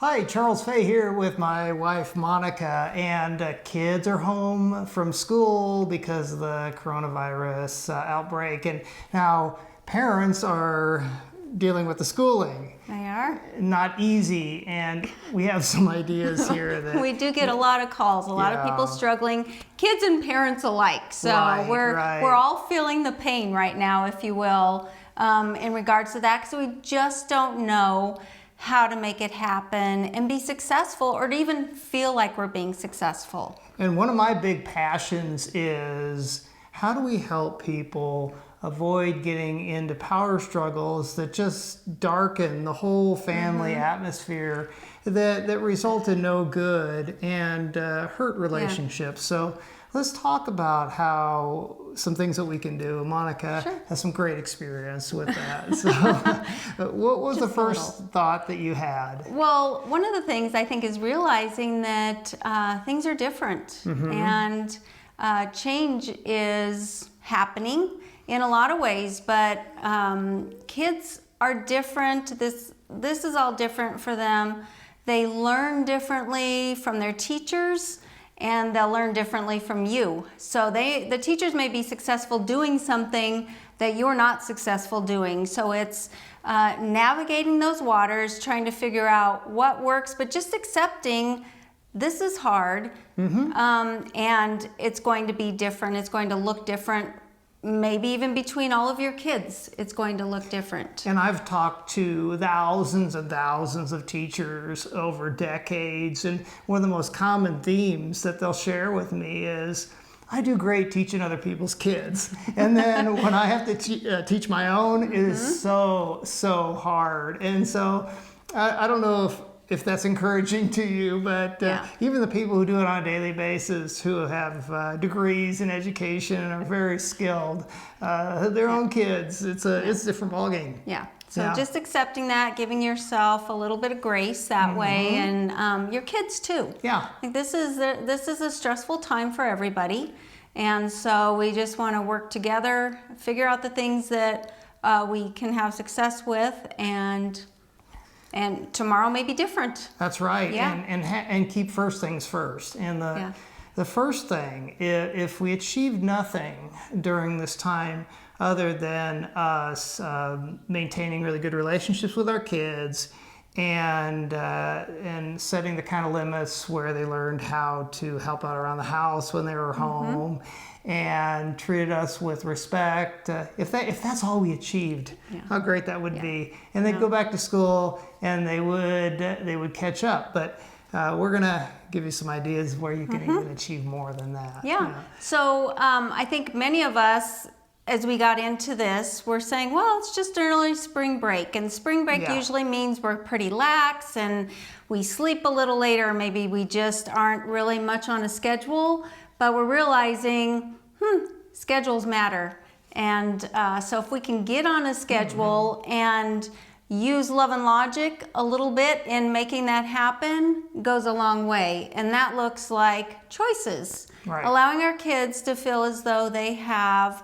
Hi, Charles Fay here with my wife Monica, and kids are home from school because of the coronavirus outbreak, and now parents are dealing with the schooling. They are. Not easy, and we have some ideas here that we do get a lot of calls, a lot of people struggling, kids and parents alike. So we're all feeling the pain right now, if you will, in regards to that, because we just don't know how to make it happen and be successful, or to even feel like we're being successful. And one of my big passions is, how do we help people avoid getting into power struggles that just darken the whole family atmosphere, that result in no good and hurt relationships. So let's talk about how some things that we can do. Monica has some great experience with that. So what was the first thought that you had? Well, one of the things I think is realizing that things are different, and change is happening in a lot of ways, but kids are different. This is all different for them. They learn differently from their teachers, and they'll learn differently from you. So the teachers may be successful doing something that you're not successful doing. So it's navigating those waters, trying to figure out what works, but just accepting this is hard, and it's going to be different. It's going to look different. Maybe even between all of your kids, it's going to look different. And I've talked to thousands and thousands of teachers over decades, and one of the most common themes that they'll share with me is, I do great teaching other people's kids. And then when I have to teach my own, it is so hard. And so I don't know if that's encouraging to you, but even the people who do it on a daily basis, who have degrees in education and are very skilled, their own kids, it's a different ballgame. Yeah. So just accepting that, giving yourself a little bit of grace that way, and your kids too. Yeah. I think this is a stressful time for everybody, and so we just want to work together, figure out the things that we can have success with, and tomorrow may be different. That's right. Yeah. And keep first things first. And the first thing, if we achieve nothing during this time other than us maintaining really good relationships with our kids, and setting the kind of limits where they learned how to help out around the house when they were home, and treated us with respect. If that's all we achieved, how great that would be. And they'd go back to school and they would catch up. But we're gonna give you some ideas where you can even achieve more than that. Yeah. So I think many of us, as we got into this, we're saying, well, it's just an early spring break. And spring break usually means we're pretty lax and we sleep a little later. Maybe we just aren't really much on a schedule. But we're realizing, schedules matter. And so if we can get on a schedule and use love and logic a little bit in making that happen, goes a long way. And that looks like choices. Right. Allowing our kids to feel as though they have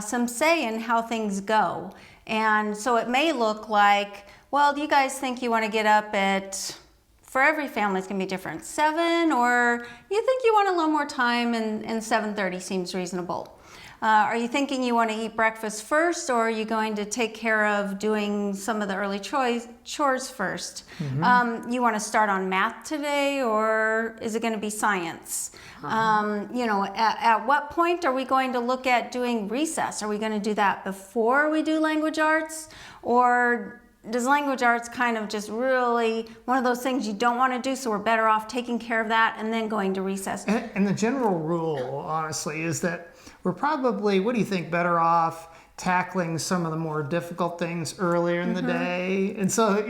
some say in how things go. And so it may look like, well, do you guys think you want to get up at, for every family it's going to be different, 7, or you think you want a little more time and 7:30 seems reasonable? Are you thinking you want to eat breakfast first, or are you going to take care of doing some of the early chores first? You want to start on math today, or is it going to be science? At what point are we going to look at doing recess? Are we going to do that before we do language arts, or does language arts kind of just really one of those things you don't want to do, so we're better off taking care of that and then going to recess? And the general rule, honestly, is that we're probably, what do you think, better off tackling some of the more difficult things earlier in the day? And so,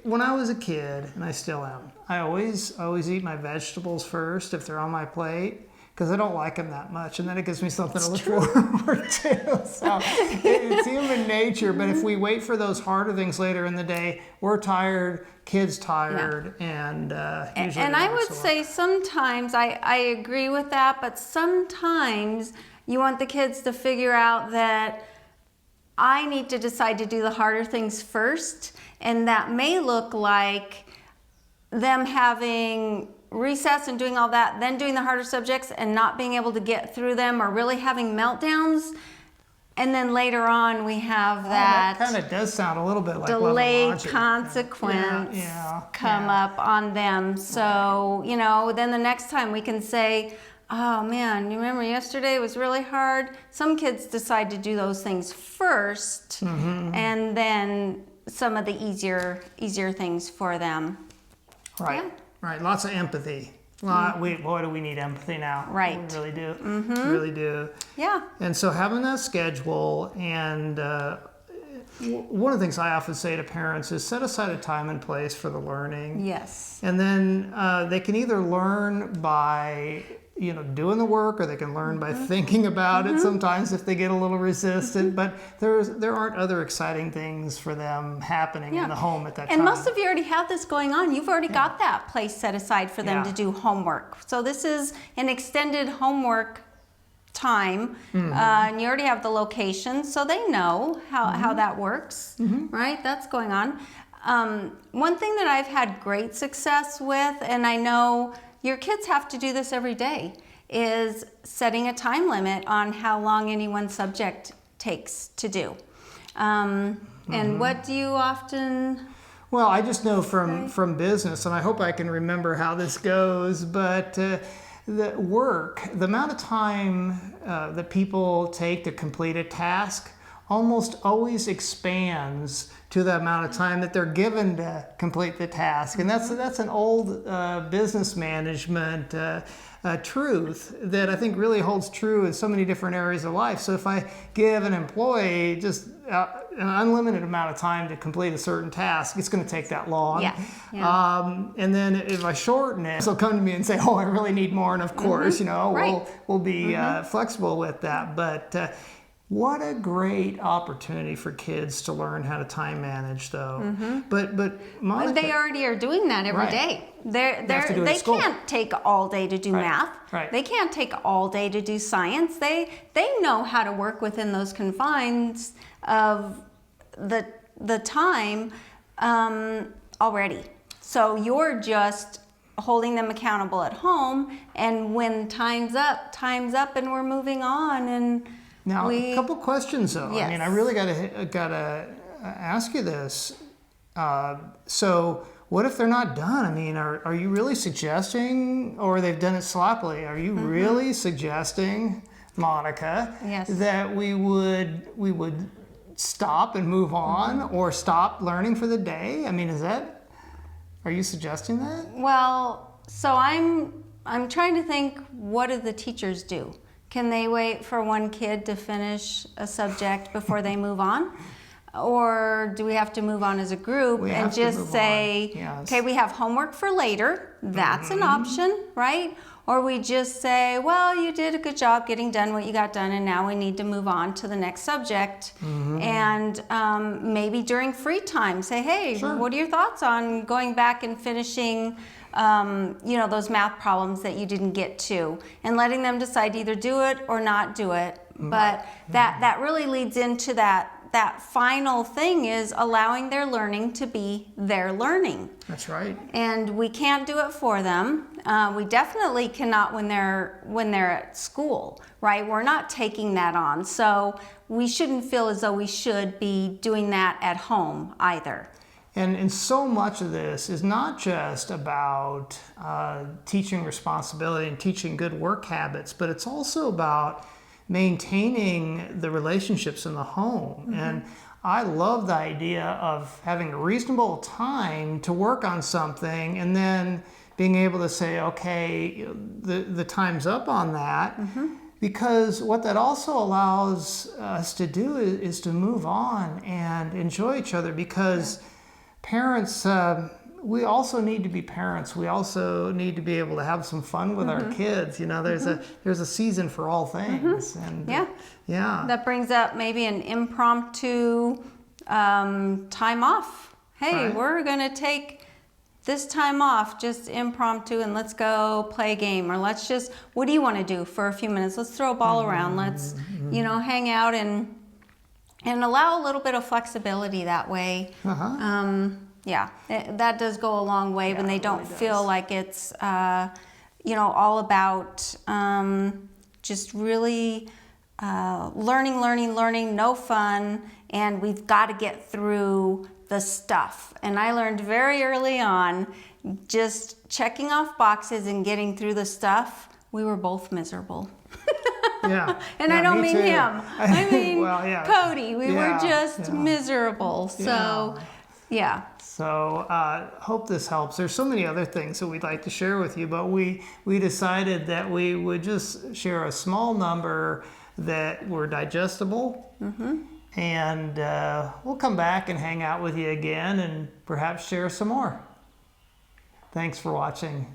when I was a kid, and I still am, I always eat my vegetables first if they're on my plate, because I don't like them that much, and then it gives me something to look forward to. So it's human nature, but if we wait for those harder things later in the day, we're tired, kids tired, and usually. And I would say sometimes, I agree with that, but sometimes you want the kids to figure out that I need to decide to do the harder things first, and that may look like them having recess and doing all that, then doing the harder subjects and not being able to get through them or really having meltdowns. And then later on we have that kind of does sound a little bit like delayed consequence come up on them. So, you know, then the next time we can say, oh man, you remember yesterday it was really hard? Some kids decide to do those things first, and then some of the easier things for them. Right. Yeah. Right. Lots of empathy. Boy, do we need empathy now. Right. We really do. Really do. Yeah. And so having that schedule, and one of the things I often say to parents is set aside a time and place for the learning. Yes. And then they can either learn by doing the work, or they can learn by thinking about it sometimes if they get a little resistant. But there aren't other exciting things for them happening in the home at that time. And most of you already have this going on. You've already got that place set aside for them to do homework. So this is an extended homework time, and you already have the location, so they know how that works, right? That's going on. One thing that I've had great success with, and I know your kids have to do this every day, is setting a time limit on how long any one subject takes to do. And what do you often... Well, I just know from business, and I hope I can remember how this goes, but the amount of time that people take to complete a task almost always expands to the amount of time that they're given to complete the task. And that's an old business management truth that I think really holds true in so many different areas of life. So if I give an employee just an unlimited amount of time to complete a certain task, it's going to take that long. And then if I shorten it, they'll come to me and say, oh, I really need more. And of course, we'll be flexible with that. But what a great opportunity for kids to learn how to time manage, though. But Monica, they already are doing that every day. They can't take all day to do math. They can't take all day to do science. They know how to work within those confines of the time already. So you're just holding them accountable at home, and when time's up, and we're moving on. And now, a couple questions though. Yes. I mean, I really gotta ask you this. So, what if they're not done? I mean, are you really suggesting, or they've done it sloppily? Are you really suggesting, Monica, that we would stop and move on, or stop learning for the day? I mean, are you suggesting that? Well, so I'm trying to think, what do the teachers do? Can they wait for one kid to finish a subject before they move on? Or do we have to move on as a group and just say, okay, we have homework for later. That's an option, right? Or we just say, well, you did a good job getting done what you got done, and now we need to move on to the next subject. And maybe during free time, say, hey, what are your thoughts on going back and finishing those math problems that you didn't get to, and letting them decide to either do it or not do it. But that really leads into that final thing, is allowing their learning to be their learning. That's right. And we can't do it for them. We definitely cannot when they're at school, right? We're not taking that on. So we shouldn't feel as though we should be doing that at home either. And so much of this is not just about teaching responsibility and teaching good work habits, but it's also about maintaining the relationships in the home. And I love the idea of having a reasonable time to work on something, and then being able to say, okay, the time's up on that. Because what that also allows us to do is to move on and enjoy each other, because parents, we also need to be parents. We also need to be able to have some fun with our kids. There's a season for all things. And that brings up maybe an impromptu time off. Hey, we're gonna take this time off, just impromptu, and let's go play a game, or let's just, what do you want to do for a few minutes? Let's throw a ball around. Let's hang out and allow a little bit of flexibility that way. Yeah, that does go a long way when they don't really feel does. like it's, all about just really learning, no fun, and we've got to get through the stuff. And I learned very early on, just checking off boxes and getting through the stuff, we were both miserable. Yeah. And Yeah, I don't me mean too. him. I mean well, yeah. Cody. We were Yeah, just yeah. miserable. So, yeah. So hope this helps. There's so many other things that we'd like to share with you, but we decided that we would just share a small number that were digestible. And we'll come back and hang out with you again and perhaps share some more. Thanks for watching.